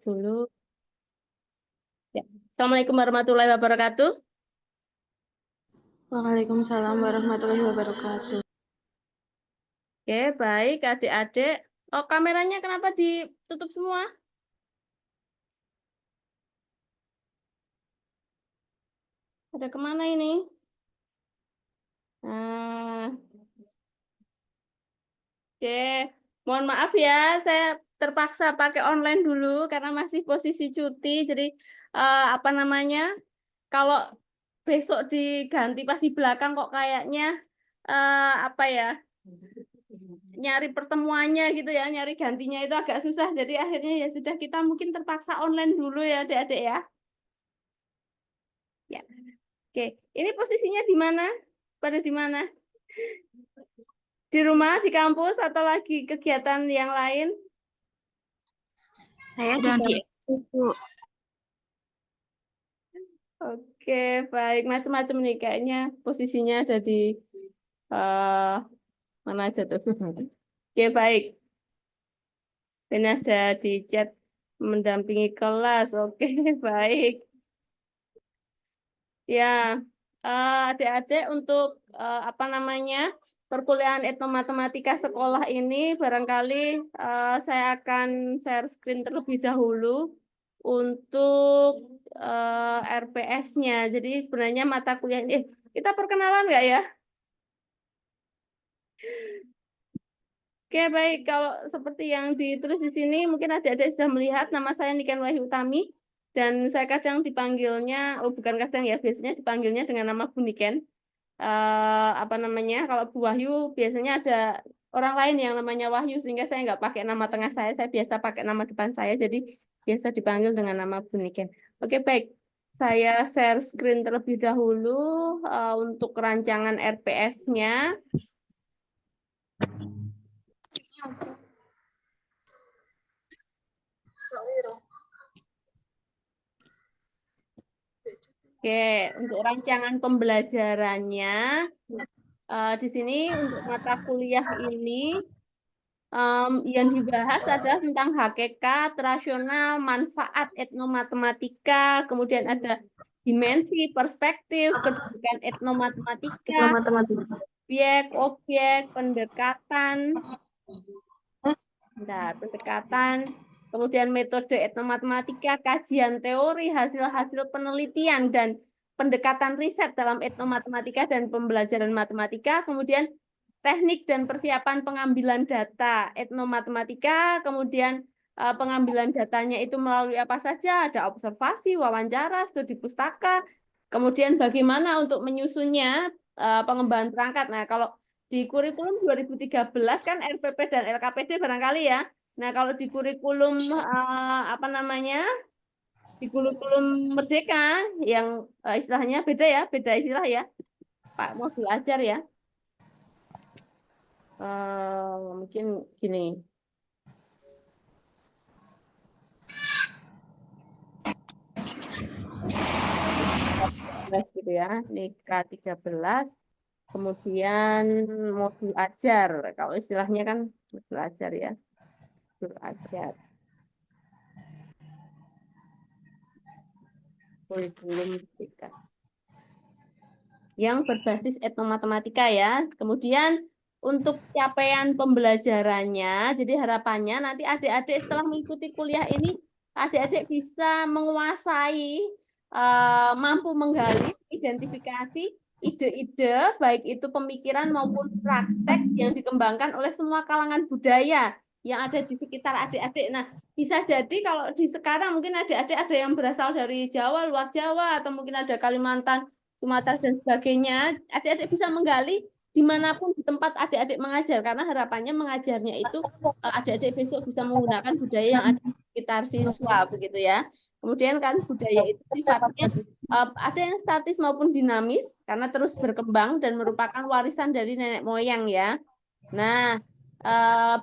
Dulu. Ya. Assalamualaikum warahmatullahi wabarakatuh. Waalaikumsalam warahmatullahi wabarakatuh. Oke, baik adik-adik. Oh, kameranya kenapa ditutup semua? Ada kemana ini? Nah, oke. Mohon maaf ya, saya terpaksa pakai online dulu karena masih posisi cuti. Jadi, apa namanya? Kalau besok diganti pas di belakang kok kayaknya apa ya? Nyari pertemuannya gitu ya, nyari gantinya itu agak susah. Jadi akhirnya ya sudah kita mungkin terpaksa online dulu ya adik-adik ya. Ya, oke. Ini posisinya di mana? Pada di mana? Di rumah, di kampus, atau lagi kegiatan yang lain? Saya sedang di SD, Bu. Oke, baik. Macam-macam nih kayaknya posisinya ada di eh mana aja tuh. Oke, baik. Ini ada di chat mendampingi kelas. Oke, baik. Ya, adik-adik untuk apa namanya perkuliahan etnomatematika sekolah ini barangkali saya akan share screen terlebih dahulu untuk RPS-nya. Jadi sebenarnya mata kuliah ini, kita perkenalan nggak ya? Oke, baik. Kalau seperti yang ditulis di sini, mungkin adik-adik sudah melihat nama saya Niken Wahyu Utami, dan saya kadang dipanggilnya, oh bukan kadang ya, biasanya dipanggilnya dengan nama Bu Niken. Apa namanya, kalau Bu Wahyu biasanya ada orang lain yang namanya Wahyu, sehingga saya nggak pakai nama tengah saya biasa pakai nama depan saya, jadi biasa dipanggil dengan nama Bu Niken. Oke, baik. Saya share screen terlebih dahulu untuk rancangan RPS-nya. Oke, untuk rancangan pembelajarannya, di sini untuk mata kuliah ini yang dibahas adalah tentang hakikat, rasional, manfaat etnomatematika, kemudian ada dimensi, perspektif, kedudukan etnomatematika, Matematika. objek, pendekatan, pendekatan, kemudian metode etnomatematika, kajian teori, hasil-hasil penelitian, dan pendekatan riset dalam etnomatematika dan pembelajaran matematika, kemudian teknik dan persiapan pengambilan data etnomatematika, kemudian pengambilan datanya itu melalui apa saja, ada observasi, wawancara, studi pustaka, kemudian bagaimana untuk menyusunnya, pengembangan perangkat. Nah, kalau di kurikulum 2013 kan RPP dan LKPD barangkali ya. Nah, kalau di kurikulum apa namanya? Di kurikulum Merdeka yang istilahnya beda ya, beda istilah ya. Pak modul ajar ya. Mungkin gini. Gitu ya. Ini K13, kemudian modul ajar. Kalau istilahnya kan modul ajar ya. Modul ajar. Kurikulum Merdeka yang berbasis etnomatematika ya. Kemudian untuk capaian pembelajarannya, jadi harapannya nanti adik-adik setelah mengikuti kuliah ini, adik-adik bisa menguasai, mampu menggali, identifikasi ide-ide, baik itu pemikiran maupun praktek yang dikembangkan oleh semua kalangan budaya yang ada di sekitar adik-adik. Nah, bisa jadi kalau di sekarang mungkin adik-adik ada yang berasal dari Jawa, luar Jawa, atau mungkin ada Kalimantan, Sumatera dan sebagainya, adik-adik bisa menggali dimanapun di tempat adik-adik mengajar, karena harapannya mengajarnya itu adik-adik besok bisa menggunakan budaya yang ada di sekitar siswa begitu ya. Kemudian kan budaya itu sifatnya ada yang statis maupun dinamis karena terus berkembang dan merupakan warisan dari nenek moyang ya. Nah,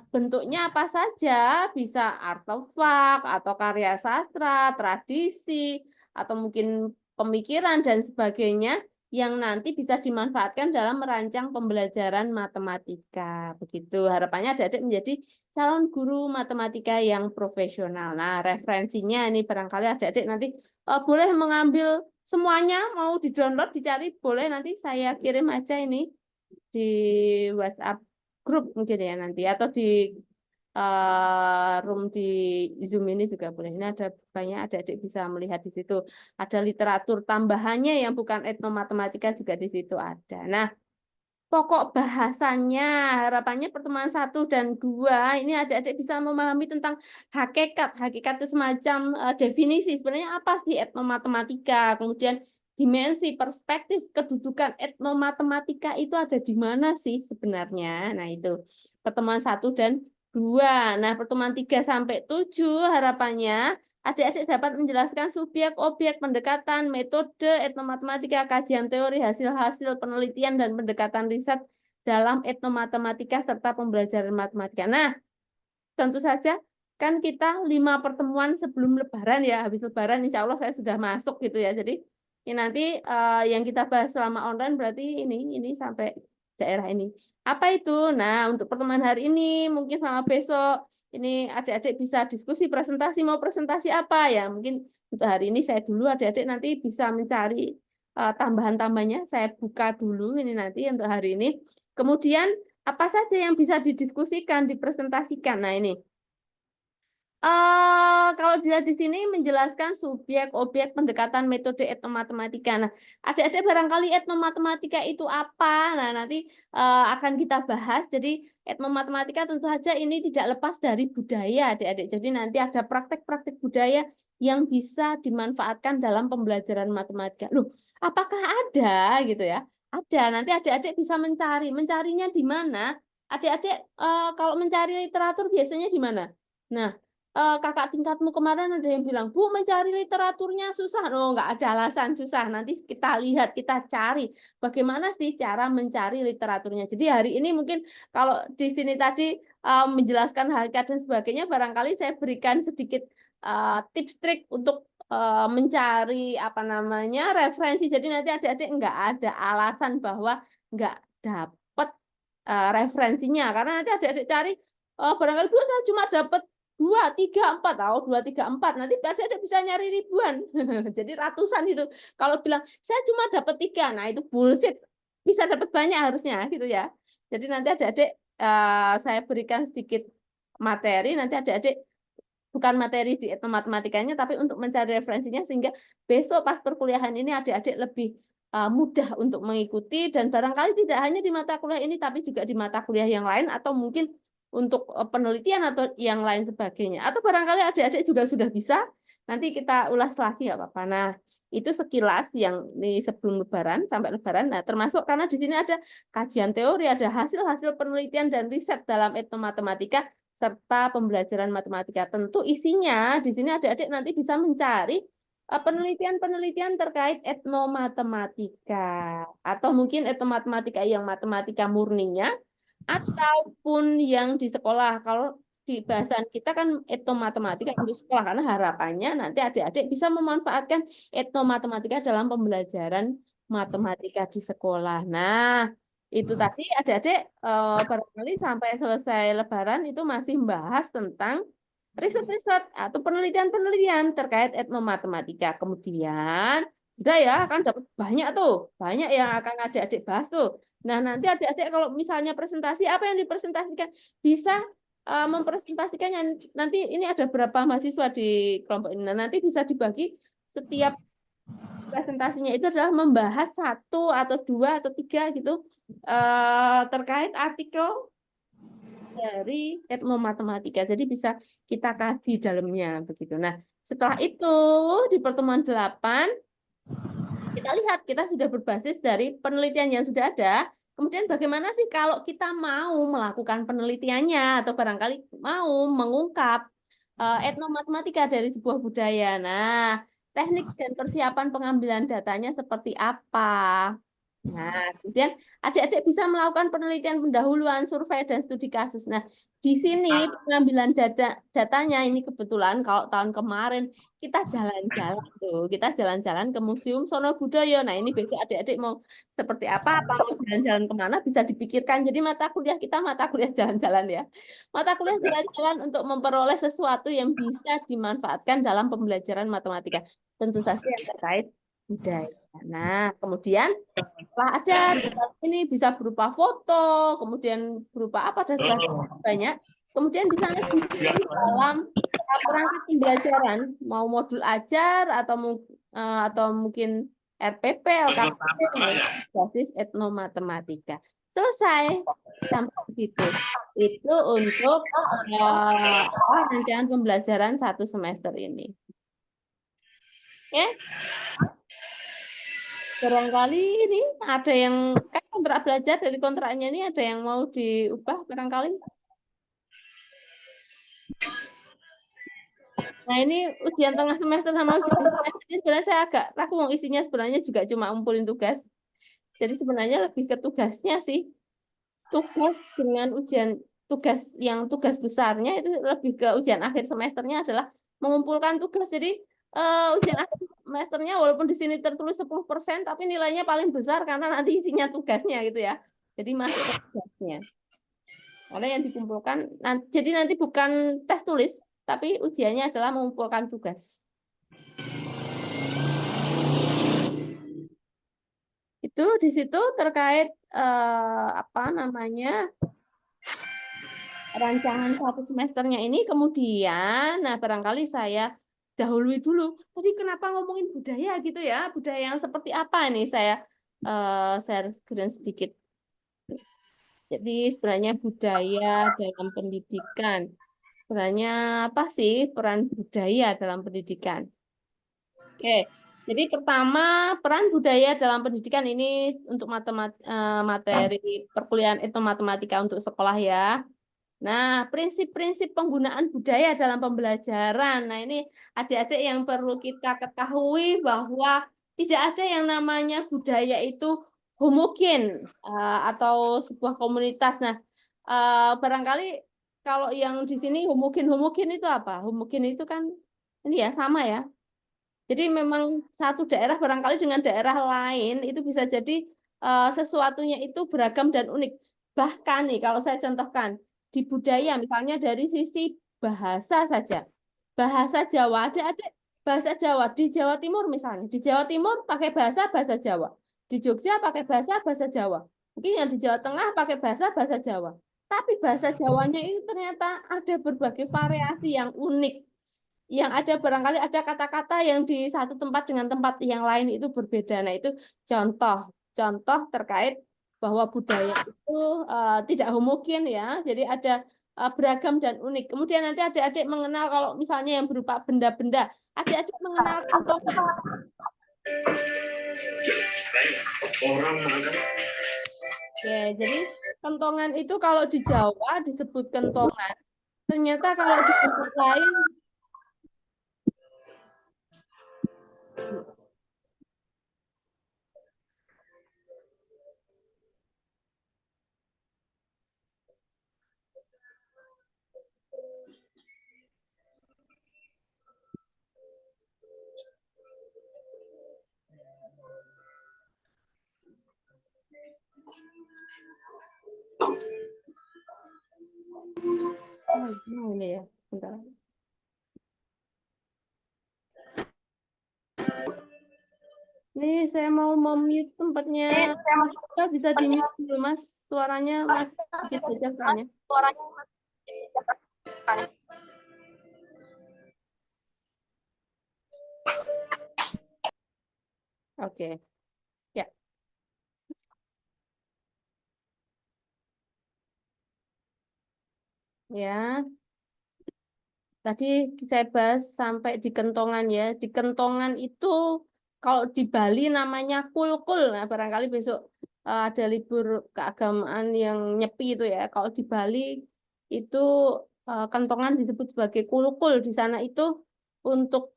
bentuknya apa saja, bisa artefak atau karya sastra, tradisi, atau mungkin pemikiran dan sebagainya. yang nanti bisa dimanfaatkan dalam merancang pembelajaran matematika. Begitu. Harapannya adik-adik menjadi calon guru matematika yang profesional. Nah, referensinya ini barangkali adik-adik nanti boleh mengambil semuanya, mau di-download, dicari, boleh nanti saya kirim aja ini di WhatsApp grup mungkin ya nanti, atau di room di Zoom ini juga boleh. Ini ada banyak adik-adik bisa melihat di situ. Ada literatur tambahannya yang bukan etnomatematika juga di situ ada. Nah, pokok bahasannya harapannya pertemuan 1 dan 2 ini adik-adik bisa memahami tentang hakikat. Hakikat itu semacam definisi sebenarnya apa sih etnomatematika, kemudian dimensi, perspektif, kedudukan etnomatematika itu ada di mana sih sebenarnya. Nah, itu pertemuan 1 dan 2. Nah, pertemuan 3 sampai 7 harapannya adik-adik dapat menjelaskan subjek, objek, pendekatan, metode, etnomatematika, kajian teori, hasil-hasil penelitian, dan pendekatan riset dalam etnomatematika serta pembelajaran matematika. Nah, tentu saja kan kita 5 pertemuan sebelum Lebaran ya, habis Lebaran insya Allah saya sudah masuk gitu ya. Jadi ini nanti yang kita bahas selama online berarti ini sampai daerah ini. Apa itu? Nah, untuk pertemuan hari ini mungkin sama besok ini adik-adik bisa diskusi presentasi, mau presentasi apa ya? Mungkin untuk hari ini saya dulu, adik-adik nanti bisa mencari tambahan-tambahnya. Saya buka dulu ini nanti untuk hari ini. Kemudian apa saja yang bisa didiskusikan, dipresentasikan. Nah, ini. Kalau dia di sini menjelaskan subjek, objek, pendekatan, metode etnomatematika. Nah, adik-adik barangkali etnomatematika itu apa? Nah, nanti akan kita bahas. Jadi, etnomatematika tentu saja ini tidak lepas dari budaya, adik-adik. Jadi, nanti ada praktek-praktek budaya yang bisa dimanfaatkan dalam pembelajaran matematika. Loh, apakah ada gitu ya? Ada. Nanti adik-adik bisa mencari. Mencarinya di mana? Adik-adik kalau mencari literatur biasanya di mana? Nah, kakak tingkatmu kemarin ada yang bilang, Bu, mencari literaturnya susah. Oh, nggak ada alasan susah. Nanti kita lihat, kita cari bagaimana sih cara mencari literaturnya. Jadi hari ini mungkin kalau di sini tadi menjelaskan hakikat dan sebagainya, barangkali saya berikan sedikit tips trik untuk mencari apa namanya referensi. Jadi nanti adik-adik nggak ada alasan bahwa nggak dapat referensinya. Karena nanti adik-adik cari, barangkali Bu, saya cuma dapat 2, 3, 4, tahu 2, 3, 4. Nanti adik-adik bisa nyari ribuan. Jadi ratusan itu. Kalau bilang, saya cuma dapat 3. Nah, itu bullshit. Bisa dapat banyak harusnya, gitu ya. Jadi nanti adik-adik saya berikan sedikit materi. Nanti adik-adik bukan materi di etnomatematikanya, tapi untuk mencari referensinya, sehingga besok pas perkuliahan ini adik-adik lebih mudah untuk mengikuti. Dan barangkali tidak hanya di mata kuliah ini, tapi juga di mata kuliah yang lain, atau mungkin untuk penelitian atau yang lain sebagainya. Atau barangkali adik-adik juga sudah bisa, nanti kita ulas lagi ya apa-apa. Nah, itu sekilas yang ini sebelum Lebaran, sampai Lebaran. Nah, termasuk karena di sini ada kajian teori, ada hasil-hasil penelitian dan riset dalam etnomatematika, serta pembelajaran matematika. Tentu isinya di sini adik-adik nanti bisa mencari penelitian-penelitian terkait etnomatematika. Atau mungkin etnomatematika yang matematika murninya, ataupun yang di sekolah. Kalau di bahasan kita kan etnomatematika untuk sekolah, karena harapannya nanti adik-adik bisa memanfaatkan etnomatematika dalam pembelajaran matematika di sekolah. Nah, itu tadi adik-adik barangkali sampai selesai Lebaran itu masih membahas tentang riset-riset atau penelitian-penelitian terkait etnomatematika. Kemudian, udah ya, kan dapat banyak tuh, banyak yang akan adik-adik bahas tuh. Nah, nanti adik-adik kalau misalnya presentasi, apa yang dipresentasikan? Bisa mempresentasikannya. Nanti ini ada berapa mahasiswa di kelompok ini. Nah, nanti bisa dibagi setiap presentasinya itu adalah membahas 1 atau 2 atau 3 gitu terkait artikel dari etnomatematika. Jadi bisa kita kaji dalamnya begitu. Nah, setelah itu di pertemuan 8 kita lihat kita sudah berbasis dari penelitian yang sudah ada. Kemudian bagaimana sih kalau kita mau melakukan penelitiannya atau barangkali mau mengungkap etnomatematika dari sebuah budaya. Nah, teknik dan persiapan pengambilan datanya seperti apa? Nah, kemudian adik-adik bisa melakukan penelitian pendahuluan, survei, dan studi kasus. Nah, Di sini pengambilan datanya ini kebetulan kalau tahun kemarin kita jalan-jalan tuh, kita jalan-jalan ke Museum Sono Budoyo. Nah ini besok adik-adik mau seperti apa mau jalan-jalan kemana bisa dipikirkan. Jadi mata kuliah kita mata kuliah jalan-jalan ya. Mata kuliah jalan-jalan untuk memperoleh sesuatu yang bisa dimanfaatkan dalam pembelajaran matematika. Tentu saja yang terkait budaya. Nah kemudian setelah ada ini bisa berupa foto, kemudian berupa apa dan sebagainya banyak. Kemudian bisa digunakan dalam perangkat pembelajaran, mau modul ajar atau mungkin RPP, LKPP, basis etnomatematika. Selesai sampai situ. Itu untuk rangkaian pembelajaran 1 semester ini. Oke? Barangkali ini ada yang kan kontrak belajar dari kontraknya ini ada yang mau diubah barangkali. Nah ini ujian tengah semester sama ujian semester ini sebenarnya saya agak ragu isinya sebenarnya juga cuma ngumpulin tugas. Jadi sebenarnya lebih ke tugasnya sih. Tugas dengan ujian tugas besarnya itu lebih ke ujian akhir semesternya adalah mengumpulkan tugas. Jadi ujian akhir semesternya walaupun di sini tertulis 10% tapi nilainya paling besar karena nanti isinya tugasnya gitu ya. Jadi masuk ke tugasnya. Karena yang dikumpulkan jadi nanti bukan tes tulis tapi ujiannya adalah mengumpulkan tugas. Itu di situ terkait apa namanya rancangan 1 semesternya ini. Kemudian nah barangkali saya dahului dulu tadi kenapa ngomongin budaya gitu ya, budaya yang seperti apa nih saya share screen sedikit. Jadi sebenarnya budaya dalam pendidikan, sebenarnya apa sih peran budaya dalam pendidikan? Oke, jadi pertama peran budaya dalam pendidikan ini untuk materi perkuliahan etnomatematika untuk sekolah ya. Nah, prinsip-prinsip penggunaan budaya dalam pembelajaran. Nah, ini adik-adik yang perlu kita ketahui bahwa tidak ada yang namanya budaya itu homogen atau sebuah komunitas. Nah, barangkali kalau yang di sini homogen itu apa? Homogen itu kan ini ya sama ya. Jadi memang satu daerah barangkali dengan daerah lain itu bisa jadi sesuatunya itu beragam dan unik. Bahkan nih kalau saya contohkan di budaya misalnya dari sisi bahasa saja. Bahasa Jawa ada bahasa Jawa di Jawa Timur misalnya. Di Jawa Timur pakai bahasa Jawa. Di Jogja pakai bahasa Jawa. Mungkin yang di Jawa Tengah pakai bahasa Jawa. Tapi bahasa Jawanya itu ternyata ada berbagai variasi yang unik yang ada barangkali ada kata-kata yang di satu tempat dengan tempat yang lain itu berbeda. Nah, itu contoh terkait bahwa budaya itu tidak homogen ya. Jadi ada beragam dan unik. Kemudian nanti adik-adik mengenal kalau misalnya yang berupa benda-benda, adik-adik mengenal kentongan. Oke, jadi kentongan itu kalau di Jawa disebut kentongan. Ternyata kalau di tempat lain ini ya, bentar. Nih, saya mau mute tempatnya. Kita bisa di-mute dulu, Mas. Suaranya Mas sedikit saja soalnya. Oke. Ya. Ya. Tadi saya bahas sampai di kentongan ya. Di kentongan itu kalau di Bali namanya kulkul. Nah, barangkali besok ada libur keagamaan yang nyepi itu ya. Kalau di Bali itu kentongan disebut sebagai kulkul. Di sana itu untuk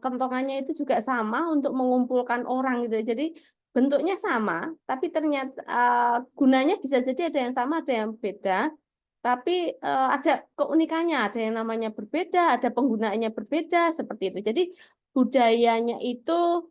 kentongannya itu juga sama untuk mengumpulkan orang gitu. Jadi bentuknya sama, tapi ternyata gunanya bisa jadi ada yang sama, ada yang beda. tapi ada keunikannya, ada yang namanya berbeda, ada penggunaannya berbeda seperti itu. Jadi budayanya itu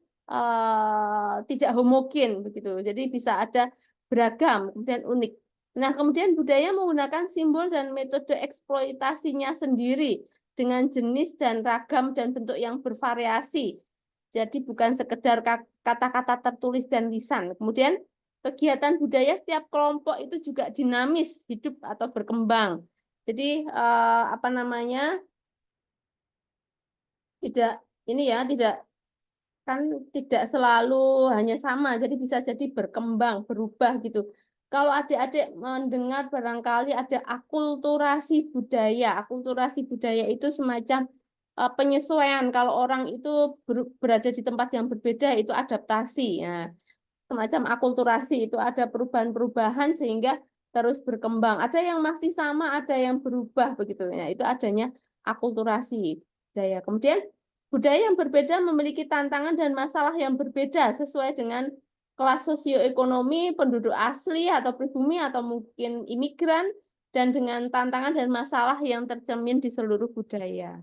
tidak homogen begitu. Jadi bisa ada beragam, kemudian unik. Nah, kemudian budaya menggunakan simbol dan metode eksploitasinya sendiri dengan jenis dan ragam dan bentuk yang bervariasi. Jadi bukan sekedar kata-kata tertulis dan lisan. Kemudian kegiatan budaya setiap kelompok itu juga dinamis, hidup atau berkembang. Jadi apa namanya? Tidak ini ya, tidak kan tidak selalu hanya sama, jadi bisa jadi berkembang, berubah gitu. Kalau adik-adik mendengar barangkali ada akulturasi budaya. Akulturasi budaya itu semacam penyesuaian. Kalau orang itu berada di tempat yang berbeda itu adaptasi. Nah, semacam akulturasi itu ada perubahan-perubahan sehingga terus berkembang. Ada yang masih sama, ada yang berubah begitu. Nah, itu adanya akulturasi budaya. Kemudian budaya yang berbeda memiliki tantangan dan masalah yang berbeda sesuai dengan kelas sosioekonomi, penduduk asli atau pribumi atau mungkin imigran dan dengan tantangan dan masalah yang tercermin di seluruh budaya.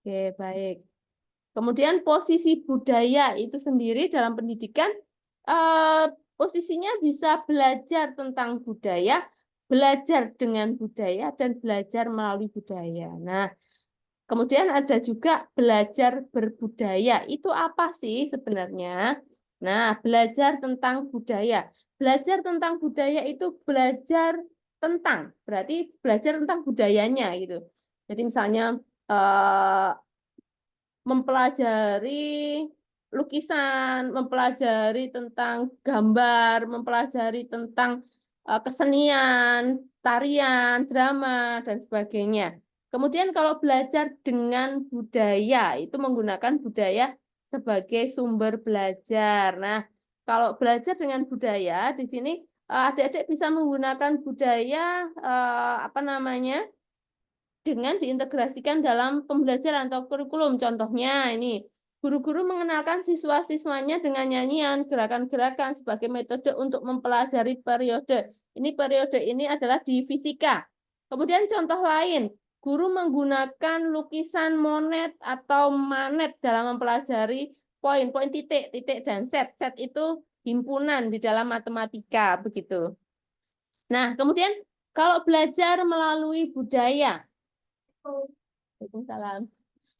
Oke, baik. Kemudian posisi budaya itu sendiri dalam pendidikan, posisinya bisa belajar tentang budaya, belajar dengan budaya, dan belajar melalui budaya. Nah, kemudian ada juga belajar berbudaya. Itu apa sih sebenarnya? Nah, belajar tentang budaya. Belajar tentang budaya itu belajar tentang, berarti belajar tentang budayanya gitu. Jadi misalnya mempelajari lukisan, mempelajari tentang gambar, mempelajari tentang kesenian, tarian, drama, dan sebagainya. Kemudian kalau belajar dengan budaya, itu menggunakan budaya sebagai sumber belajar. Nah, kalau belajar dengan budaya, di sini adik-adik bisa menggunakan budaya, apa namanya, dengan diintegrasikan dalam pembelajaran atau kurikulum. Contohnya ini, guru-guru mengenalkan siswa-siswanya dengan nyanyian, gerakan-gerakan sebagai metode untuk mempelajari periode. Ini periode ini adalah di fisika. Kemudian contoh lain, guru menggunakan lukisan monet atau manet dalam mempelajari poin-poin titik, titik dan set. Set itu himpunan di dalam matematika, begitu. Nah, kemudian kalau belajar melalui budaya, Waalaikumsalam.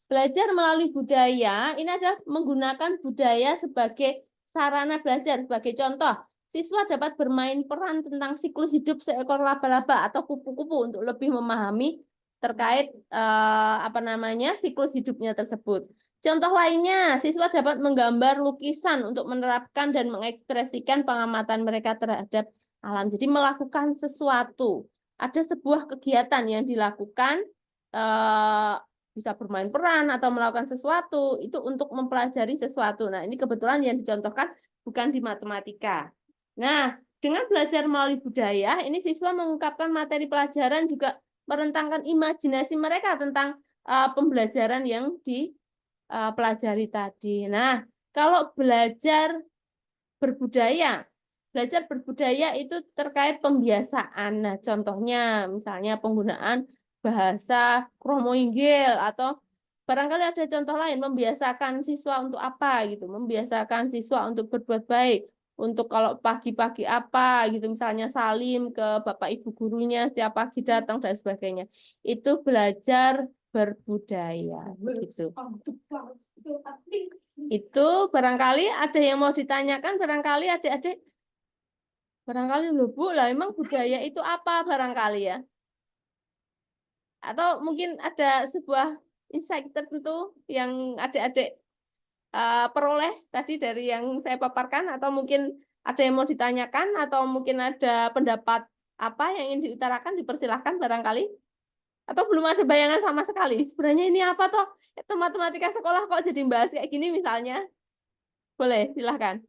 Belajar melalui budaya, ini adalah menggunakan budaya sebagai sarana belajar. Sebagai contoh, siswa dapat bermain peran tentang siklus hidup seekor laba-laba atau kupu-kupu untuk lebih memahami terkait apa namanya siklus hidupnya tersebut. Contoh lainnya, siswa dapat menggambar lukisan untuk menerapkan dan mengekspresikan pengamatan mereka terhadap alam. Jadi melakukan sesuatu. Ada sebuah kegiatan yang dilakukan eh, bisa bermain peran atau melakukan sesuatu itu untuk mempelajari sesuatu. Nah, ini kebetulan yang dicontohkan bukan di matematika. Nah, dengan belajar melalui budaya, ini siswa mengungkapkan materi pelajaran juga merentangkan imajinasi mereka tentang pembelajaran yang dipelajari tadi. Nah, kalau belajar berbudaya itu terkait pembiasaan. Nah, contohnya misalnya penggunaan bahasa kromoinggil atau barangkali ada contoh lain membiasakan siswa untuk apa gitu, membiasakan siswa untuk berbuat baik, untuk kalau pagi-pagi apa gitu misalnya salim ke bapak ibu gurunya setiap pagi datang dan sebagainya. Itu belajar berbudaya gitu. Itu barangkali ada yang mau ditanyakan, barangkali adik-adik, barangkali loh Bu, lah emang budaya itu apa barangkali ya? Atau mungkin ada sebuah insight tertentu yang adik-adik peroleh tadi dari yang saya paparkan, atau mungkin ada yang mau ditanyakan, atau mungkin ada pendapat apa yang ingin diutarakan, dipersilahkan barangkali. Atau belum ada bayangan sama sekali. Sebenarnya ini apa toh? Itu matematika sekolah kok jadi bahas kayak gini misalnya. Boleh, silahkan.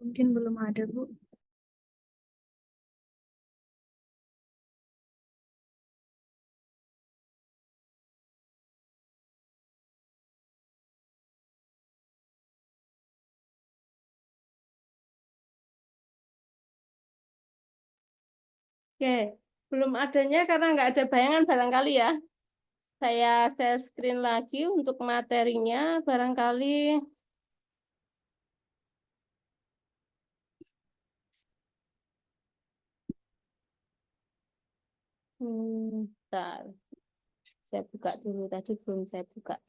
Mungkin belum ada, Bu. Oke, belum adanya karena nggak ada bayangan barangkali ya. Saya share screen lagi untuk materinya barangkali. Bentar. Saya buka dulu, tadi belum saya buka.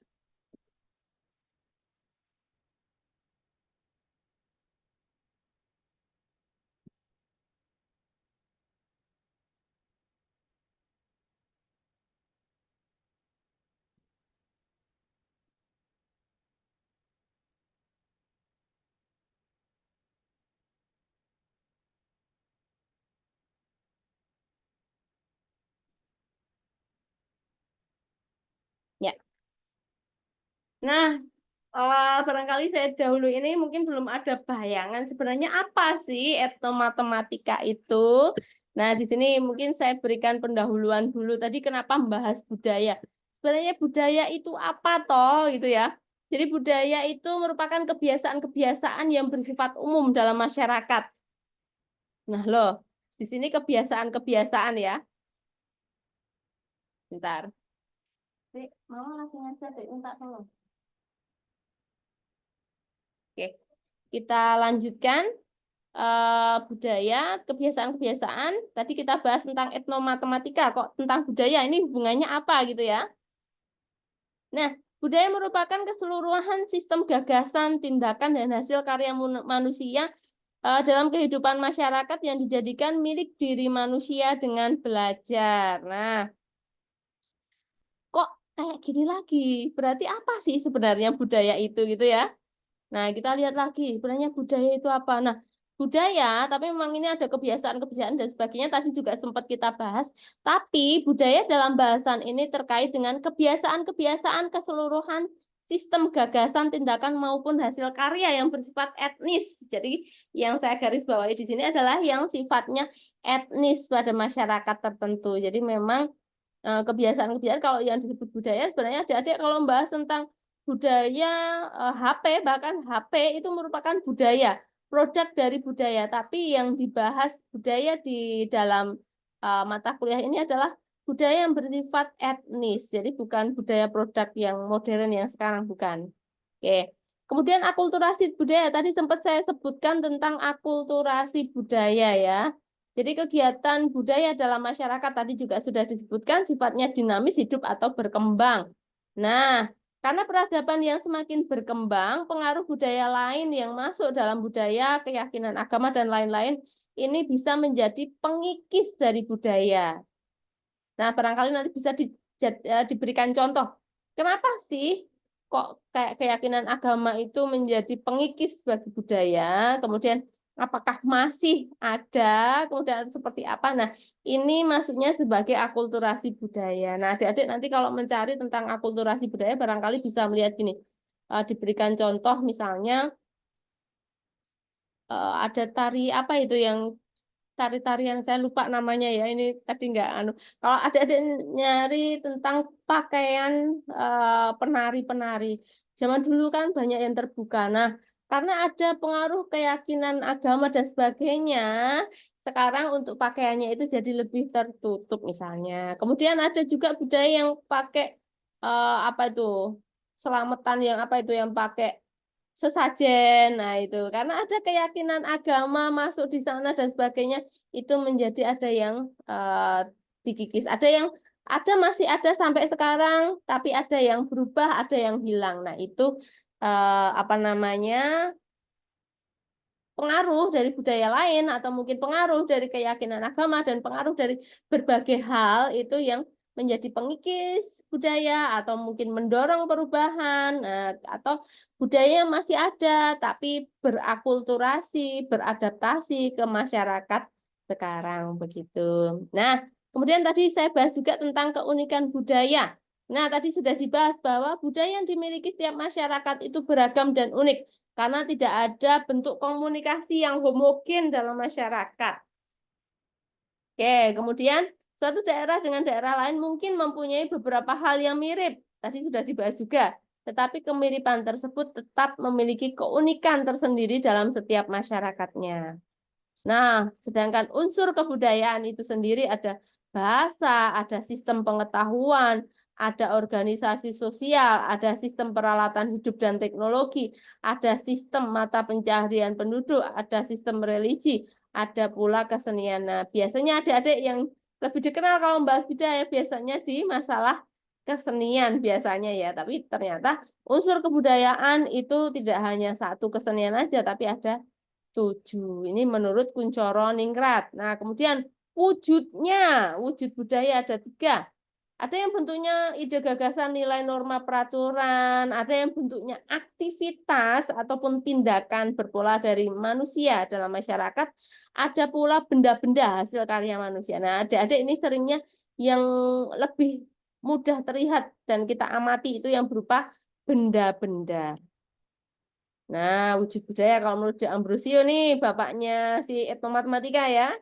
Ya. Nah, barangkali saya dahulu ini mungkin belum ada bayangan sebenarnya apa sih etnomatematika itu. Nah, di sini mungkin saya berikan pendahuluan dulu. Tadi kenapa membahas budaya? Sebenarnya budaya itu apa toh gitu ya. Jadi budaya itu merupakan kebiasaan-kebiasaan yang bersifat umum dalam masyarakat. Nah, loh, di sini kebiasaan-kebiasaan ya. Bentar. Dek, mau langsung aja, Dek, minta tolong. Oke, kita lanjutkan. Budaya, kebiasaan-kebiasaan. Tadi kita bahas tentang etnomatematika, kok tentang budaya ini hubungannya apa gitu ya. Nah, budaya merupakan keseluruhan sistem gagasan, tindakan, dan hasil karya manusia dalam kehidupan masyarakat yang dijadikan milik diri manusia dengan belajar. Nah, kok kayak gini lagi? Berarti apa sih sebenarnya budaya itu gitu ya? Nah, kita lihat lagi, sebenarnya budaya itu apa? Nah, budaya, tapi memang ini ada kebiasaan-kebiasaan dan sebagainya, tadi juga sempat kita bahas. Tapi budaya dalam bahasan ini terkait dengan kebiasaan-kebiasaan keseluruhan sistem gagasan, tindakan, maupun hasil karya yang bersifat etnis. Jadi, yang saya garis bawahi di sini adalah yang sifatnya etnis pada masyarakat tertentu. Jadi, memang kebiasaan-kebiasaan kalau yang disebut budaya sebenarnya adik-adik kalau membahas tentang budaya HP bahkan HP itu merupakan budaya produk dari budaya tapi yang dibahas budaya di dalam mata kuliah ini adalah budaya yang bersifat etnis jadi bukan budaya produk yang modern yang sekarang bukan. Oke, kemudian akulturasi budaya tadi sempat saya sebutkan tentang akulturasi budaya ya. Jadi kegiatan budaya dalam masyarakat tadi juga sudah disebutkan sifatnya dinamis, hidup atau berkembang. Nah, karena peradaban yang semakin berkembang, pengaruh budaya lain yang masuk dalam budaya, keyakinan agama, dan lain-lain, ini bisa menjadi pengikis dari budaya. Nah, barangkali nanti bisa diberikan contoh. Kenapa sih kok kayak keyakinan agama itu menjadi pengikis bagi budaya? Kemudian apakah masih ada? Kemudian seperti apa? Nah, ini maksudnya sebagai akulturasi budaya. Nah, adik-adik nanti kalau mencari tentang akulturasi budaya barangkali bisa melihat gini. Diberikan contoh misalnya ada tari apa itu yang tari-tarian saya lupa namanya ya ini tadi nggak anu kalau ada nyari tentang pakaian penari-penari zaman dulu kan banyak yang terbuka nah karena ada pengaruh keyakinan agama dan sebagainya sekarang untuk pakaiannya itu jadi lebih tertutup misalnya kemudian ada juga budaya yang pakai apa itu selamatan yang apa itu yang pakai sesajen. Nah, itu karena ada keyakinan agama masuk di sana dan sebagainya, itu menjadi ada yang dikikis, ada masih ada sampai sekarang, tapi ada yang berubah, ada yang hilang. Nah, itu apa namanya? Pengaruh dari budaya lain atau mungkin pengaruh dari keyakinan agama dan pengaruh dari berbagai hal itu yang menjadi pengikis budaya atau mungkin mendorong perubahan atau budaya yang masih ada tapi berakulturasi, beradaptasi ke masyarakat sekarang begitu. Nah, kemudian tadi saya bahas juga tentang keunikan budaya. Nah, tadi sudah dibahas bahwa budaya yang dimiliki setiap masyarakat itu beragam dan unik. karena tidak ada bentuk komunikasi yang homogen dalam masyarakat. Oke, kemudian suatu daerah dengan daerah lain mungkin mempunyai beberapa hal yang mirip. Tadi sudah dibahas juga. Tetapi kemiripan tersebut tetap memiliki keunikan tersendiri dalam setiap masyarakatnya. Nah, sedangkan unsur kebudayaan itu sendiri ada bahasa, ada sistem pengetahuan, ada organisasi sosial, ada sistem peralatan hidup dan teknologi, ada sistem mata pencaharian penduduk, ada sistem religi, ada pula kesenian. Nah, biasanya adik-adik yang lebih dikenal kalau membahas budaya biasanya di masalah kesenian biasanya ya, tapi ternyata unsur kebudayaan itu tidak hanya satu kesenian aja, tapi ada 7. Ini menurut Kuncoro Ningrat. Nah, kemudian wujudnya, wujud budaya ada 3. Ada yang bentuknya ide gagasan nilai norma peraturan, ada yang bentuknya aktivitas ataupun tindakan berpola dari manusia dalam masyarakat, ada pula benda-benda hasil karya manusia. Nah, adik-adik ini seringnya yang lebih mudah terlihat dan kita amati itu yang berupa benda-benda. Nah, wujud budaya kalau menurut De Ambrosio nih, bapaknya si etnomatematika ya.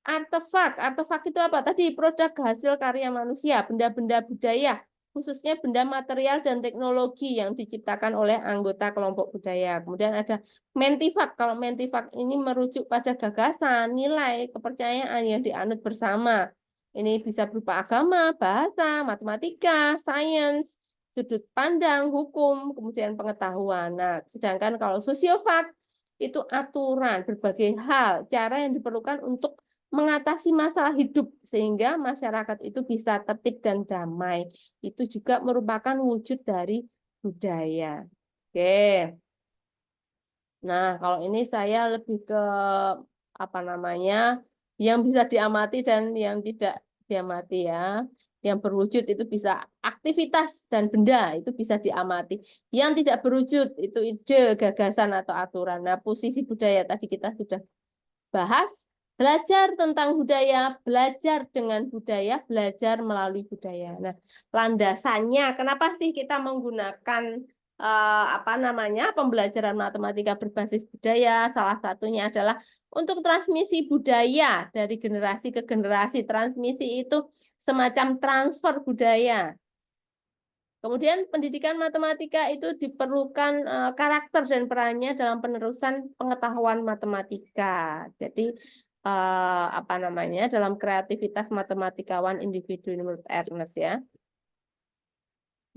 Artefak, artefak itu apa? Tadi produk hasil karya manusia, benda-benda budaya, khususnya benda material dan teknologi yang diciptakan oleh anggota kelompok budaya. Kemudian ada mentifak. Kalau mentifak ini merujuk pada gagasan, nilai, kepercayaan yang dianut bersama. Ini bisa berupa agama, bahasa, matematika, sains, sudut pandang, hukum, kemudian pengetahuan. Nah, sedangkan kalau sosiofak itu aturan, berbagai hal, cara yang diperlukan untuk mengatasi masalah hidup sehingga masyarakat itu bisa tertib dan damai. Itu juga merupakan wujud dari budaya. Oke. Nah, kalau ini saya lebih ke apa namanya yang bisa diamati dan yang tidak diamati ya. Yang berwujud itu bisa aktivitas dan benda itu bisa diamati. Yang tidak berwujud itu ide, gagasan atau aturan. Nah, posisi budaya tadi kita sudah bahas. Belajar tentang budaya, belajar dengan budaya, belajar melalui budaya. Nah, landasannya kenapa sih kita menggunakan apa namanya pembelajaran matematika berbasis budaya? Salah satunya adalah untuk transmisi budaya dari generasi ke generasi. Transmisi itu semacam transfer budaya. Kemudian pendidikan matematika itu diperlukan karakter dan perannya dalam penerusan pengetahuan matematika. Jadi apa namanya dalam kreativitas matematikawan individu menurut Ernest ya.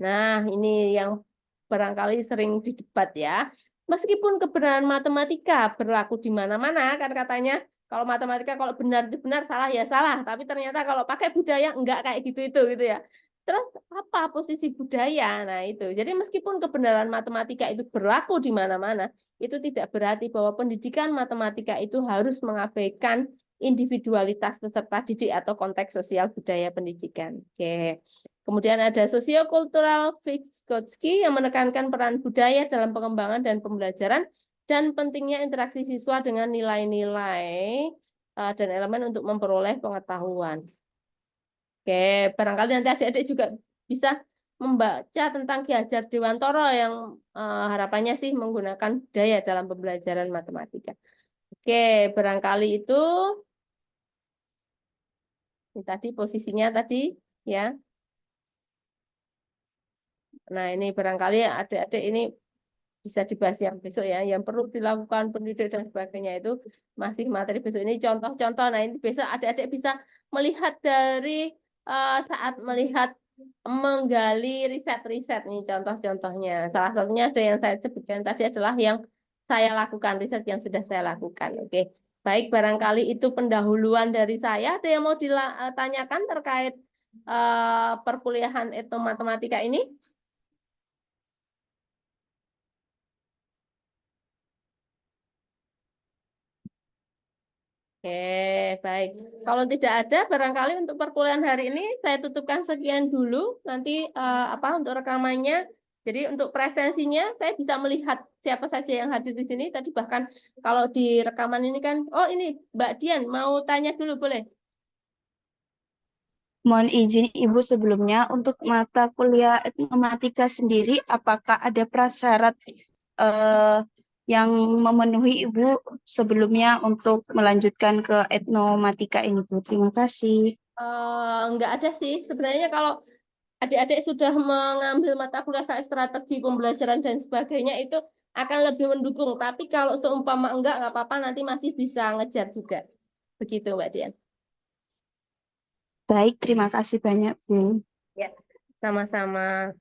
Nah, ini yang barangkali sering didebat ya. Meskipun kebenaran matematika berlaku di mana-mana, kan katanya kalau matematika kalau benar itu benar, salah ya salah. Tapi ternyata kalau pakai budaya enggak kayak gitu gitu ya. Terus apa posisi budaya? Nah, itu. Jadi meskipun kebenaran matematika itu berlaku di mana-mana, itu tidak berarti bahwa pendidikan matematika itu harus mengabaikan individualitas peserta didik atau konteks sosial budaya pendidikan. Oke. Kemudian ada sosiokultural Vygotsky yang menekankan peran budaya dalam pengembangan dan pembelajaran dan pentingnya interaksi siswa dengan nilai-nilai dan elemen untuk memperoleh pengetahuan. Oke, barangkali nanti adik-adik juga bisa membaca tentang Ki Hajar Dewantoro yang harapannya sih menggunakan budaya dalam pembelajaran matematika. Oke, barangkali itu ini tadi posisinya tadi ya. Nah, ini barangkali adik-adik ini bisa dibahas yang besok ya. Yang perlu dilakukan pendidik dan sebagainya itu masih materi besok ini contoh-contoh. Nah, ini besok adik-adik bisa melihat dari saat melihat menggali riset-riset nih contoh-contohnya. Salah satunya ada yang saya sebutkan tadi adalah yang saya lakukan, riset yang sudah saya lakukan. Oke. Baik, barangkali itu pendahuluan dari saya. Ada yang mau ditanyakan terkait perkuliahan etnomatematika ini? Oke, baik. Kalau tidak ada, barangkali untuk perkuliahan hari ini saya tutupkan sekian dulu. Nanti apa untuk rekamannya. Jadi untuk presensinya saya bisa melihat siapa saja yang hadir di sini. Tadi bahkan kalau di rekaman ini kan, oh ini Mbak Dian mau tanya dulu boleh? Mohon izin Ibu sebelumnya untuk mata kuliah etnomatika sendiri, apakah ada prasyarat yang memenuhi Ibu sebelumnya untuk melanjutkan ke etnomatika ini, Bu. Terima kasih. Enggak ada sih. Sebenarnya kalau adik-adik sudah mengambil mata kuliah kayak strategi pembelajaran dan sebagainya itu akan lebih mendukung. Tapi kalau seumpama enggak, nggak apa-apa, nanti masih bisa ngejar juga. Begitu, Mbak Dian. Baik, terima kasih banyak, Bu. Ya, sama-sama.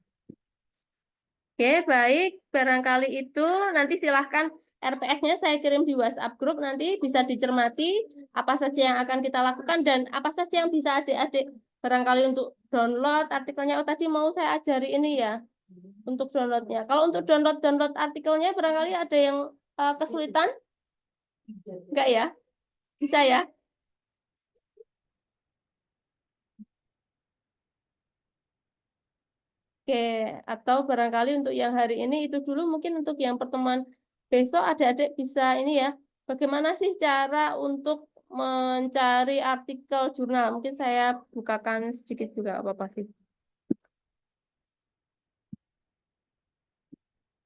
Oke, baik. Barangkali itu nanti silahkan RPS-nya saya kirim di WhatsApp grup. Nanti bisa dicermati apa saja yang akan kita lakukan dan apa saja yang bisa adik-adik barangkali untuk download artikelnya. Oh, tadi mau saya ajari ini ya untuk downloadnya. Kalau untuk download artikelnya barangkali ada yang kesulitan? Enggak ya? Bisa ya? Oke, atau barangkali untuk yang hari ini itu dulu, mungkin untuk yang pertemuan besok adik-adik bisa ini ya, bagaimana sih cara untuk mencari artikel jurnal? Mungkin saya bukakan sedikit juga apa-apa sih.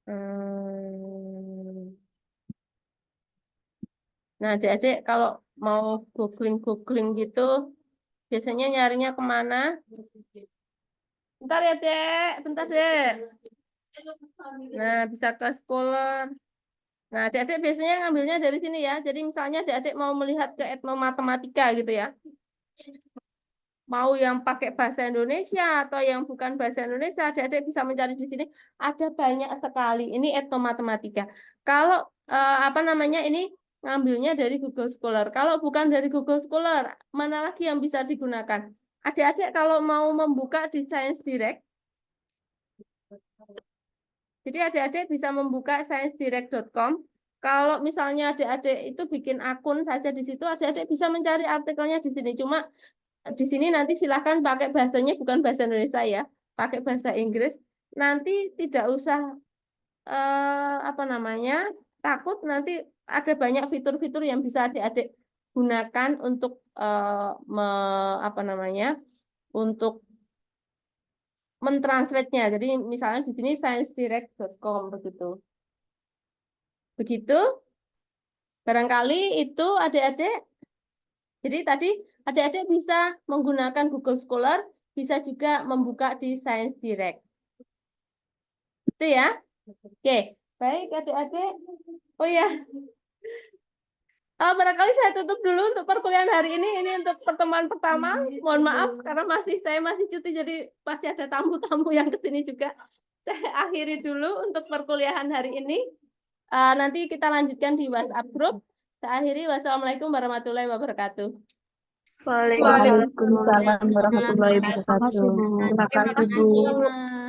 Hmm. Nah, adik-adik kalau mau googling-googling gitu, biasanya nyarinya kemana? Bentar ya, Dek. Bentar, Dek. Nah, bisa ke Scholar. Nah, adik-adik biasanya ngambilnya dari sini ya. Jadi misalnya adik-adik mau melihat ke etnomatematika gitu ya. Mau yang pakai bahasa Indonesia atau yang bukan bahasa Indonesia, adik-adik bisa mencari di sini. Ada banyak sekali. Ini etnomatematika. Kalau apa namanya ini ngambilnya dari Google Scholar. Kalau bukan dari Google Scholar, mana lagi yang bisa digunakan? Adik-adik kalau mau membuka di Science Direct, jadi adik-adik bisa membuka sciencedirect.com. Kalau misalnya adik-adik itu bikin akun saja di situ, adik-adik bisa mencari artikelnya di sini. Cuma di sini nanti silahkan pakai bahasanya bukan bahasa Indonesia ya, pakai bahasa Inggris. Nanti tidak usah apa namanya takut. Nanti ada banyak fitur-fitur yang bisa adik-adik gunakan untuk apa namanya untuk mentranslate-nya. Jadi misalnya di sini sciencedirect.com begitu. Begitu. Barangkali itu adik-adik. Jadi tadi adik-adik bisa menggunakan Google Scholar, bisa juga membuka di Science Direct. Itu ya. Oke, baik adik-adik. Oh ya, barangkali saya tutup dulu untuk perkuliahan hari ini. Ini untuk pertemuan pertama. Mohon maaf karena saya masih cuti, jadi pasti ada tamu-tamu yang kesini juga. Saya akhiri dulu untuk perkuliahan hari ini. Nanti kita lanjutkan di WhatsApp group. Saya akhiri. Wassalamualaikum warahmatullahi wabarakatuh. Waalaikumsalam warahmatullahi Terima wabarakatuh. kasih, Bu. Terima kasih, Terima Bu. kasih, Mas.